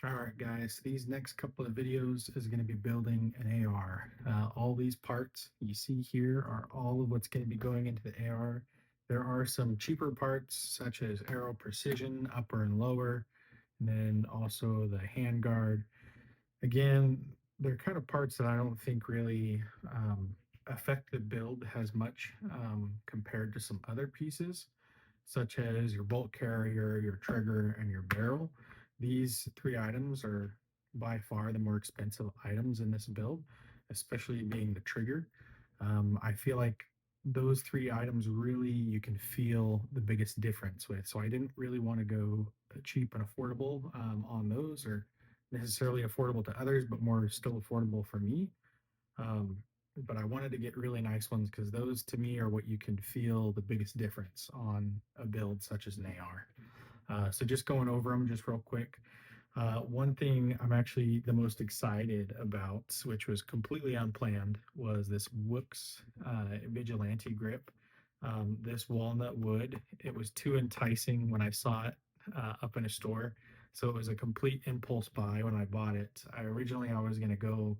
All right, guys, these next couple of videos is going to be building an AR. All these parts you see here are all of what's going to be going into the AR. There are some cheaper parts such as arrow precision, upper and lower, and then also the handguard. Again, they're kind of parts that I don't think really affect the build as much compared to some other pieces, such as your bolt carrier, your trigger, and your barrel. These three items are by far the more expensive items in this build, especially being the trigger. I feel like those three items really you can feel the biggest difference with. So I didn't really want to go cheap and affordable on those, or necessarily affordable to others, but more still affordable for me. But I wanted to get really nice ones because those to me are what you can feel the biggest difference on a build such as an AR. So just going over them just real quick. One thing I'm actually the most excited about, which was completely unplanned, was this Wooks Vigilante grip. This walnut wood, it was too enticing when I saw it up in a store. So it was a complete impulse buy when I bought it. I was going to go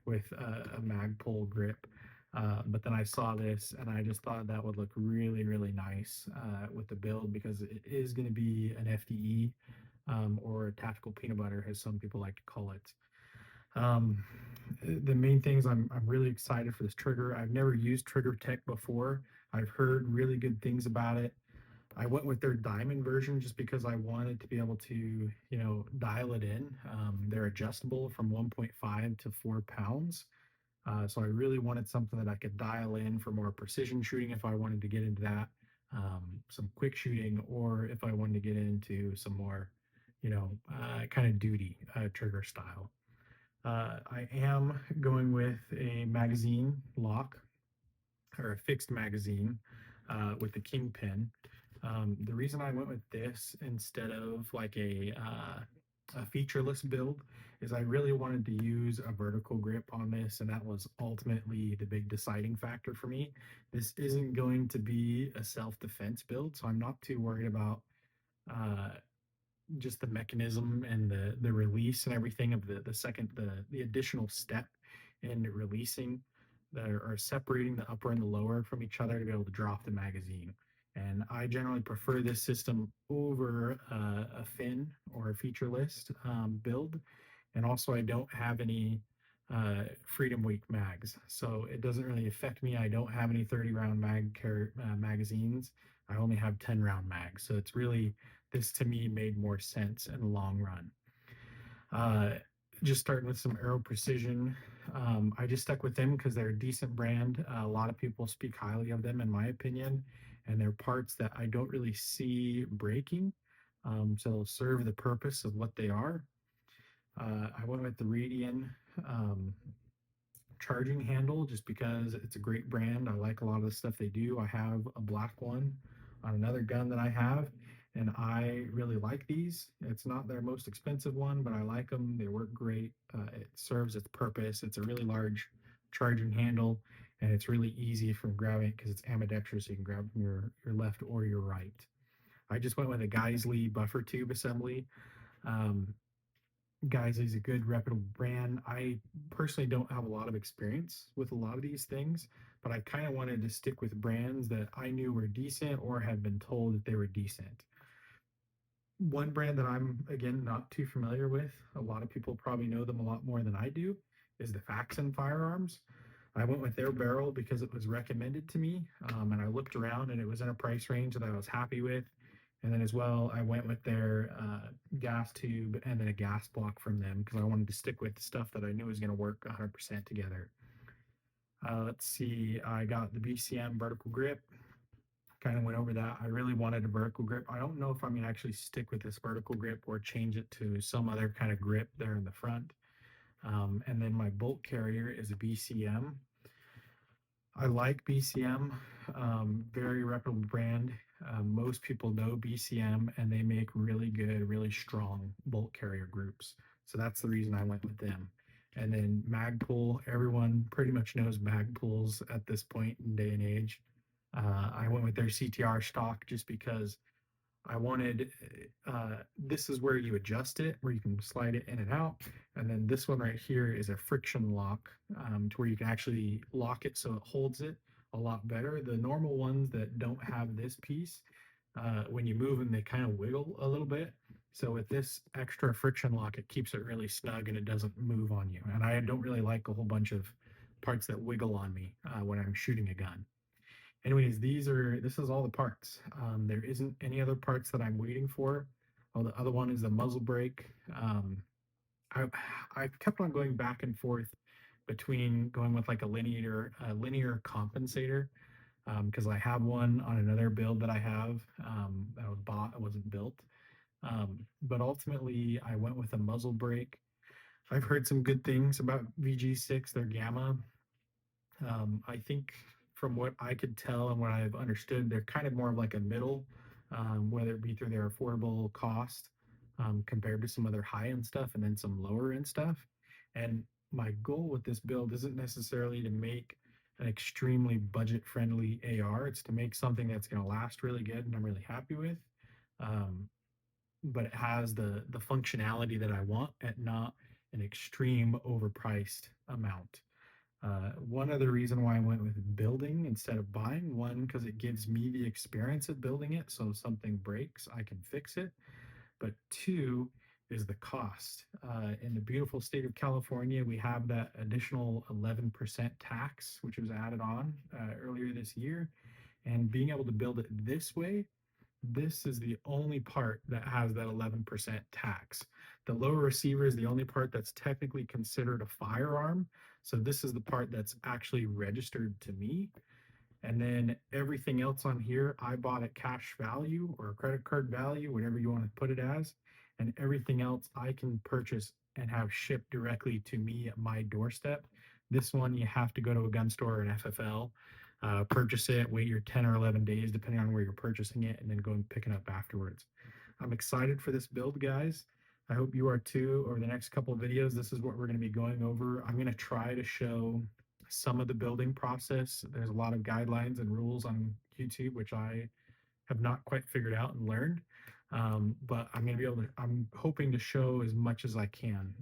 with a Magpul grip. But then I saw this and I just thought that would look really, really nice with the build because it is going to be an FDE or a tactical peanut butter, as some people like to call it. Um, the main things I'm really excited for this trigger. I've never used Trigger Tech before. I've heard really good things about it. I went with their diamond version just because I wanted to be able to, dial it in. They're adjustable from 1.5 to 4 pounds. So I really wanted something that I could dial in for more precision shooting if I wanted to get into that, some quick shooting, or if I wanted to get into some more, kind of duty trigger style. I am going with a magazine lock or a fixed magazine with the kingpin. The reason I went with this instead of like a featureless build is I really wanted to use a vertical grip on this, and that was ultimately the big deciding factor for me. This isn't going to be a self-defense build, so I'm not too worried about uh, just the mechanism and the release and everything of the additional step in releasing or separating the upper and the lower from each other to be able to drop the magazine. And I generally prefer this system over a fin or a featureless build. And also, I don't have any Freedom Week mags, so it doesn't really affect me. I don't have any 30 round magazines. I only have 10 round mags, so it's really this to me made more sense in the long run. Uh, just starting with some Aero Precision. I just stuck with them because they're a decent brand. A lot of people speak highly of them, in my opinion, and they're parts that I don't really see breaking. So they'll serve the purpose of what they are. I went with the Radian charging handle just because it's a great brand. I like a lot of the stuff they do. I have a black one on another gun that I have, and I really like these. It's not their most expensive one, but I like them. They work great. It serves its purpose. It's a really large charging handle, and it's really easy from grabbing because it's ambidextrous, so you can grab from your left or your right. I just went with a Geisley buffer tube assembly. Um, Geisley is a good reputable brand. I personally don't have a lot of experience with a lot of these things, but I kind of wanted to stick with brands that I knew were decent or had been told that they were decent. One brand that I'm, again, not too familiar with, a lot of people probably know them a lot more than I do, is the Faxon Firearms. I went with their barrel because it was recommended to me, and I looked around and it was in a price range that I was happy with. And then as well, I went with their gas tube and then a gas block from them because I wanted to stick with the stuff that I knew was going to work 100% together. Let's see, I got the BCM vertical grip. Kind of went over that. I really wanted a vertical grip. I don't know if I'm going to actually stick with this vertical grip or change it to some other kind of grip there in the front. And then my bolt carrier is a BCM. I like BCM, very reputable brand. Most people know BCM and they make really good, really strong bolt carrier groups. So that's the reason I went with them. And then Magpul, everyone pretty much knows Magpuls at this point in day and age. I went with their CTR stock just because I wanted, this is where you adjust it, where you can slide it in and out. And then this one right here is a friction lock, to where you can actually lock it so it holds it a lot better. The normal ones that don't have this piece, when you move them, they kind of wiggle a little bit. So with this extra friction lock, it keeps it really snug and it doesn't move on you. And I don't really like a whole bunch of parts that wiggle on me when I'm shooting a gun. Anyways, this is all the parts. There isn't any other parts that I'm waiting for. Oh, the other one is the muzzle brake. I I've kept on going back and forth between going with like a linear compensator, because I have one on another build that I have, that was bought, it wasn't built. But ultimately, I went with a muzzle brake. I've heard some good things about VG6, their Gamma. I think from what I could tell and what I've understood, they're kind of more of like a middle, whether it be through their affordable cost, compared to some other high end stuff and then some lower end stuff. And my goal with this build isn't necessarily to make an extremely budget friendly AR. It's to make something that's going to last really good and I'm really happy with. Um, but it has the functionality that I want at not an extreme overpriced amount. One other reason why I went with building instead of buying, one, because it gives me the experience of building it. So if something breaks, I can fix it. But two is the cost. In the beautiful state of California, we have that additional 11% tax, which was added on earlier this year. And being able to build it this way, this is the only part that has that 11% tax. The lower receiver is the only part that's technically considered a firearm. So this is the part that's actually registered to me. And then everything else on here, I bought at cash value or credit card value, whatever you want to put it as. And everything else I can purchase and have shipped directly to me at my doorstep. This one, you have to go to a gun store or an FFL, purchase it, wait your 10 or 11 days, depending on where you're purchasing it, and then go and pick it up afterwards. I'm excited for this build, guys. I hope you are too. Over the next couple of videos, this is what we're going to be going over. I'm going to try to show some of the building process. There's a lot of guidelines and rules on YouTube, which I have not quite figured out and learned. But I'm going to be able to, I'm hoping to show as much as I can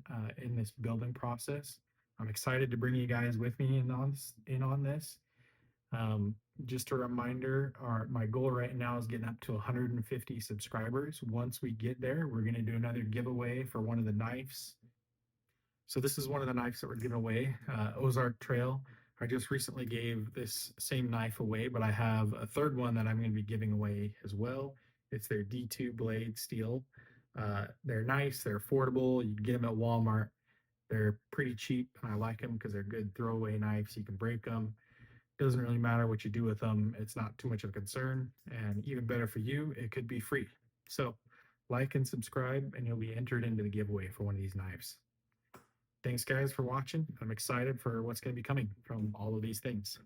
in this building process. I'm excited to bring you guys with me in on this. Just a reminder, my goal right now is getting up to 150 subscribers. Once we get there, we're going to do another giveaway for one of the knives. So this is one of the knives that we're giving away, Ozark Trail. I just recently gave this same knife away, but I have a third one that I'm going to be giving away as well. It's their D2 blade steel. They're nice, they're affordable. You can get them at Walmart. They're pretty cheap, and I like them because they're good throwaway knives. You can break them. Doesn't really matter what you do with them. It's not too much of a concern. And even better for you, it could be free. So like and subscribe, and you'll be entered into the giveaway for one of these knives. Thanks, guys, for watching. I'm excited for what's going to be coming from all of these things.